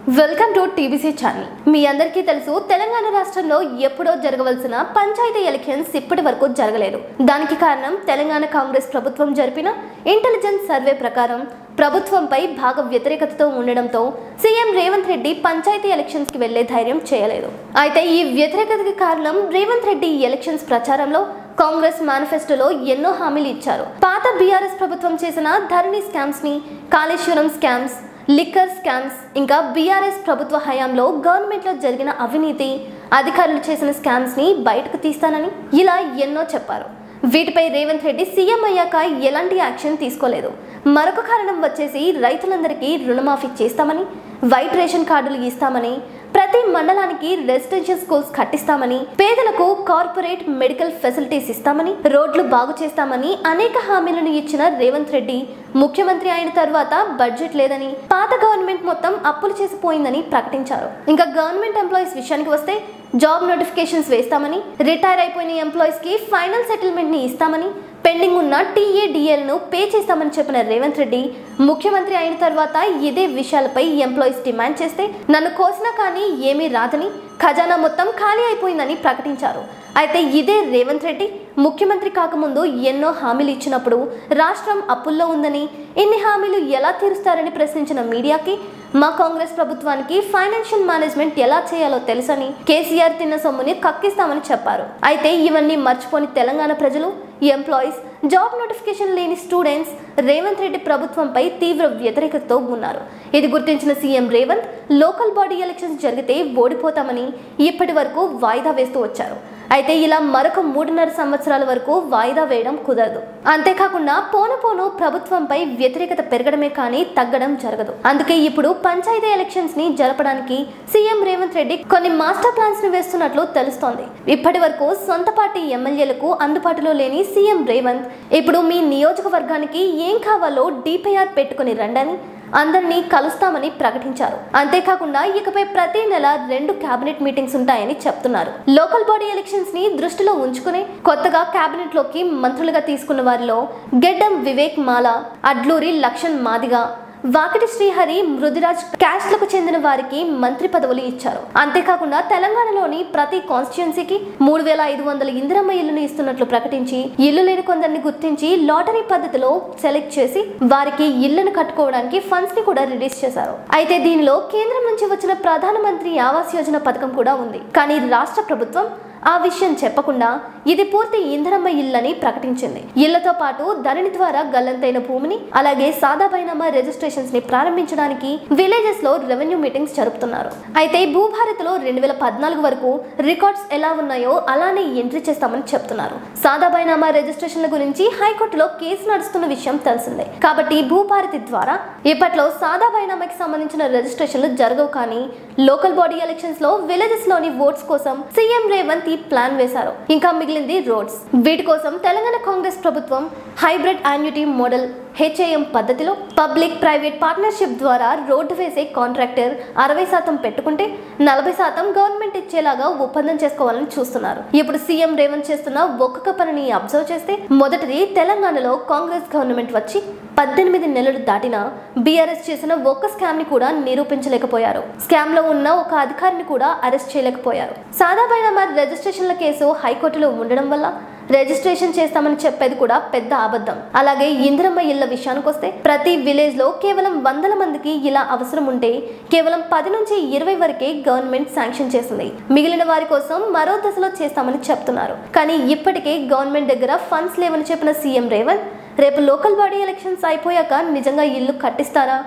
Welcome to TBC channel. మీ అందరికీ తెలుసు, తెలంగాణ రాష్ట్రంలో ఎప్పుడో జరగవలసిన పంచాయతీ ఎలక్షన్స్ ఇప్పటి వరకు జరగలేదు. దానికి కారణం తెలంగాణ కాంగ్రెస్ ప్రభుత్వం జరిపిన ఇంటెలిజెన్స్ సర్వే ప్రకారం ప్రభుత్వంపై భాగ వ్యతిరేకతతో ఉండడంతో సీఎం రేవంత్ రెడ్డి పంచాయతీ ఎలక్షన్స్ కి వెళ్లే ధైర్యం చేయలేదు. అయితే ఈ వ్యతిరేకతకి కారణం రేవంత్ రెడ్డి ఎలక్షన్స్ ప్రచారంలో కాంగ్రెస్ మేనిఫెస్టోలో ఎన్నో హామీలు ఇచ్చారు. పాత బీఆర్ఎస్ ప్రభుత్వం చేసిన ధరణి స్కామ్స్ ని, కాళేశ్వరం స్కామ్స్, లిక్కర్ స్కామ్స్, ఇంకా బీఆర్ఎస్ ప్రభుత్వ హయాంలో గవర్నమెంట్లో జరిగిన అవినీతి, అధికారులు చేసిన స్కామ్స్ ని బయటకు తీస్తానని ఇలా ఎన్నో చెప్పారు. వీటిపై రేవంత్ రెడ్డి సీఎం అయ్యాక ఎలాంటి యాక్షన్ తీసుకోలేదు. మరొక కారణం వచ్చేసి రైతులందరికీ రుణమాఫీ చేస్తామని, వైట్ రేషన్ కార్డులు ఇస్తామని, ప్రతి మండలానికి రెసిడెన్షియల్ స్కూల్స్ కట్టిస్తామని, పేదలకు కార్పొరేట్ మెడికల్ ఫెసిలిటీస్ ఇస్తామని, రోడ్లు బాగు చేస్తామని అనేక హామీలను ఇచ్చిన రేవంత్ రెడ్డి ముఖ్యమంత్రి అయిన తర్వాత బడ్జెట్ లేదని, పాత గవర్నమెంట్ మొత్తం అప్పులు చేసిపోయిందని ప్రకటించారు. ఇంకా గవర్నమెంట్ ఎంప్లాయీస్ విషయానికి వస్తే జాబ్ నోటిఫికేషన్స్ వేస్తామని, రిటైర్ అయిపోయిన ఎంప్లాయీస్ కి ఫైనల్ సెటిల్మెంట్ ని ఇస్తామని, పెండింగ్ ఉన్న టీఏడిఎల్ ను పే చేస్తామని చెప్పిన రేవంత్ రెడ్డి ముఖ్యమంత్రి అయిన తర్వాత ఇదే విషయాలపై ఎంప్లాయీస్ డిమాండ్ చేస్తే నన్ను కోసినా కానీ ఏమీ రాదని, ఖజానా మొత్తం ఖాళీ అయిపోయిందని ప్రకటించారు. అయితే ఇదే రేవంత్ రెడ్డి ముఖ్యమంత్రి కాకముందు ఎన్నో హామీలు ఇచ్చినప్పుడు రాష్ట్రం అప్పుల్లో ఉందని, ఇన్ని హామీలు ఎలా తీరుస్తారని ప్రశ్నించిన మీడియాకి మా కాంగ్రెస్ ప్రభుత్వానికి ఫైనాన్షియల్ మేనేజ్మెంట్ ఎలా చేయాలో తెలుసని, కేసీఆర్ తిన్న సొమ్ముని కక్కిస్తామని చెప్పారు. అయితే ఇవన్నీ మర్చిపోని తెలంగాణ ప్రజలు, ఎంప్లాయీస్, జాబ్ నోటిఫికేషన్ లేని స్టూడెంట్స్ రేవంత్ రెడ్డి ప్రభుత్వంపై తీవ్ర వ్యతిరేకతతో ఉన్నారు. ఇది గుర్తించిన CM Revanth local body elections జరిగితే ఓడిపోతామని ఇప్పటి వరకు వాయిదా వేస్తూ వచ్చారు. అయితే ఇలా మరొక 3.5 సంవత్సరాల వరకు వాయిదా వేయడం కుదరదు. అంతేకాకుండా పోను ప్రభుత్వంపై వ్యతిరేకత పెరగడమే కానీ తగ్గడం జరగదు. అందుకే ఇప్పుడు పంచాయతీ ఎలక్షన్స్ ని జరపడానికి సీఎం రేవంత్ రెడ్డి కొన్ని మాస్టర్ ప్లాన్స్ ని వేస్తున్నట్లు తెలుస్తోంది. ఇప్పటి వరకు సొంత పార్టీ ఎమ్మెల్యేలకు అందుబాటులో లేని సీఎం రేవంత్ ఇప్పుడు మీ నియోజకవర్గానికి ఏం కావాలో డిపిఆర్ పెట్టుకుని రండని, అందరినీ కలుస్తామని ప్రకటించారు. అంతేకాకుండా ఇకపై ప్రతి నెల 2 కేబినెట్ మీటింగ్స్ ఉంటాయని చెప్తున్నారు. లోకల్ బాడీ ఎలక్షన్స్ ని దృష్టిలో ఉంచుకుని కొత్తగా కేబినెట్ లోకి మంత్రులుగా తీసుకున్న వారిలో గెడ్డం వివేక్ మాల, అడ్లూరి లక్ష్మణ్ మాదిగా, వాకిటి శ్రీహరి, మృదురాజ్ క్యాస్ట్లకు చెందిన వారికి మంత్రి పదవులు ఇచ్చారు. అంతేకాకుండా తెలంగాణలోని ప్రతి కాన్స్టిట్యున్సీకి 3500 ఇందిరమ్మ ఇళ్లను ఇస్తున్నట్లు ప్రకటించి, ఇల్లు లేని కొందరిని గుర్తించి లాటరీ పద్ధతిలో సెలెక్ట్ చేసి వారికి ఇళ్లను కట్టుకోవడానికి ఫండ్స్ ని కూడా రిలీజ్ చేశారు. అయితే దీనిలో కేంద్రం నుంచి వచ్చిన ప్రధానమంత్రి ఆవాస్ యోజన పథకం కూడా ఉంది. కానీ రాష్ట్ర ప్రభుత్వం ఆ విషయం చెప్పకుండా ఇది పూర్తి ఇందిరమ్మ ఇల్లని ప్రకటించింది. ఇళ్లతో పాటు ధరణి ద్వారా గల్లంతైన భూమిని, అలాగే సాదా బైనామా రిజిస్ట్రేషన్స్ ని ప్రారంభించడానికి విలేజెస్ లో రెవెన్యూ మీటింగ్స్ జరుపుతున్నారు. అయితే భూభారతిలో 2014 వరకు రికార్డ్స్ ఎలా ఉన్నాయో అలానే ఎంట్రీ చేస్తామని చెప్తున్నారు. సాదా బైనామా రిజిస్ట్రేషన్ల గురించి హైకోర్టులో కేసు నడుస్తున్న విషయం తెలిసిందే. కాబట్టి భూభారతి ద్వారా ఇప్పట్లో సాదా బైనామాకి సంబంధించిన రిజిస్ట్రేషన్లు జరగవు. కానీ లోకల్ బాడీ ఎలక్షన్స్ లో విలేజెస్ లోని ఓట్స్ కోసం సీఎం రేవంత్ ప్లాన్ వేశారు. ఇంకా మిగిలింది రోడ్స్. వీటి కోసం తెలంగాణ కాంగ్రెస్ ప్రభుత్వం హైబ్రిడ్ యాన్యుటీ మోడల్ HAM పద్ధతిలో పబ్లిక్ ప్రైవేట్ పార్ట్నర్షిప్ ద్వారా రోడ్డు వేసే కాంట్రాక్టర్ 60% పెట్టుకుంటే 40% గవర్నమెంట్ ఇచ్చేలాగా ఒప్పందం చేసుకోవాలని చూస్తున్నారు. ఇప్పుడు సీఎం రేవంత్ చేస్తున్న ఒక్కొక్క పనిని అబ్జర్వ్ చేస్తే మొదటిది, తెలంగాణలో కాంగ్రెస్ గవర్నమెంట్ వచ్చి 18 నెలలు దాటినా బీఆర్ఎస్ చేసిన ఒక్క స్కామ్ ని కూడా నిరూపించలేకపోయారు. స్కామ్ లో ఉన్న ఒక అధికారిని కూడా అరెస్ట్ చేయలేకపోయారు. సాదా బైనామా రిజిస్ట్రేషన్ల కేసు హైకోర్టులో ఉండడం వల్ల రిజిస్ట్రేషన్ చేస్తామని చెప్పేది కూడా పెద్ద అబద్ధం. అలాగే ఇందిరమ్మ ఇళ్ల విషయానికి వస్తే ప్రతి విలేజ్ లో కేవలం 100 మందికి ఇలా అవసరం ఉంటే కేవలం 10 నుంచి 20 వరకే గవర్నమెంట్ శాంక్షన్ చేసింది. మిగిలిన వారి కోసం మరో దశలో చేస్తామని చెప్తున్నారు. కానీ ఇప్పటికే గవర్నమెంట్ దగ్గర ఫండ్స్ లేవని చెప్పిన సీఎం రేవంత్ రేపు లోకల్ బాడీ ఎలక్షన్స్ అయిపోయాక నిజంగా ఇల్లు కట్టిస్తారా?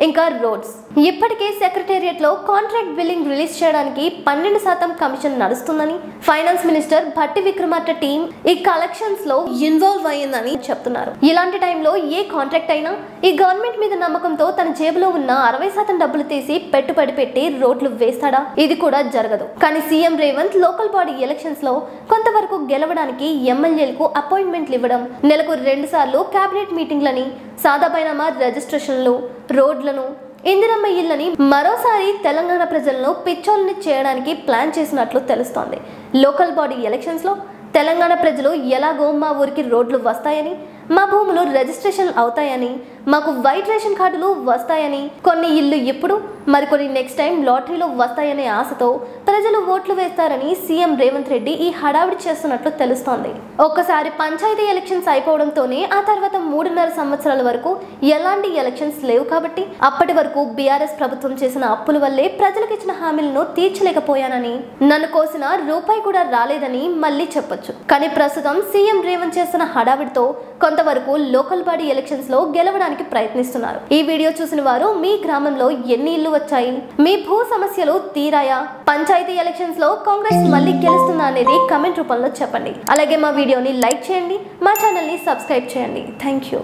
ఇంకా రోడ్స్. ఇప్పటికే సెక్రటేరియట్ లో కాంట్రాక్ట్ బిల్లింగ్ రిలీజ్ చేయడానికి 12% కమిషన్ నడుస్తుందని, finance minister Bhatti Vikramarka team ఈ కలెక్షన్స్ లో ఇన్వాల్వ్ అయ్యిందని చెప్తున్నారు. ఇలాంటి టైంలో ఏ కాంట్రాక్ట్ అయినా ఈ గవర్నమెంట్ మీద నమ్మకంతో తన జేబులో ఉన్న 60% డబ్బులు తీసి పెట్టుబడి పెట్టి రోడ్లు వేస్తాడా? ఇది కూడా జరగదు. కానీ CM Revanth local body elections లో కొంతవరకు గెలవడానికి ఎమ్మెల్యేలకు అపాయింట్మెంట్లు ఇవ్వడం, నెలకు 2 సార్లు కేబినెట్ మీటింగ్లని, సాదా బైనామా రిజిస్ట్రేషన్లు, రోడ్లను, ఇందిరమ్మ ఇళ్లని మరోసారి తెలంగాణ ప్రజలను పిచ్చోల్ని చేయడానికి ప్లాన్ చేసినట్లు తెలుస్తోంది. లోకల్ బాడీ ఎలక్షన్స్ లో తెలంగాణ ప్రజలు ఎలాగో మా ఊరికి రోడ్లు వస్తాయని, మా భూములు రిజిస్ట్రేషన్ అవుతాయని, మాకు వైట్ రేషన్ కార్డులు వస్తాయని, కొన్ని ఇల్లు ఇప్పుడు మరికొన్ని నెక్స్ట్ టైం లాటరీలో వస్తాయనే ఆశతో ప్రజలు ఓట్లు వేస్తారని సీఎం రేవంత్ రెడ్డి ఈ హడావిడి చేస్తున్నట్లు తెలుస్తోంది. ఒక్కసారి పంచాయతీ ఎలక్షన్స్ అయిపోవడంతోనే ఆ తర్వాత 3.5 సంవత్సరాల వరకు ఎలాంటి ఎలక్షన్స్ లేవు కాబట్టి అప్పటి వరకు బీఆర్ఎస్ ప్రభుత్వం చేసిన అప్పుల వల్లే ప్రజలకు ఇచ్చిన హామీలను తీర్చలేకపోయానని, నన్ను కోసిన రూపాయి కూడా రాలేదని మళ్ళీ చెప్పొచ్చు. కానీ ప్రస్తుతం సీఎం రేవంత్ చేస్తున్న హడావిడితో కొంతవరకు లోకల్ బాడీ ఎలక్షన్స్ లో గెలవడానికి ప్రయత్నిస్తున్నారు. ఈ వీడియో చూసిన వారు మీ గ్రామంలో ఎన్ని ఇల్లు వచ్చాయి, మీ భూ సమస్యలు తీరాయా, పంచాయతీ ఎలక్షన్స్ లో కాంగ్రెస్ మళ్ళీ గెలుస్తుందా అనేది కమెంట్ రూపంలో చెప్పండి. అలాగే మా వీడియోని లైక్ చేయండి, మా ఛానల్ ని సబ్స్క్రైబ్ చేయండి. Thank you.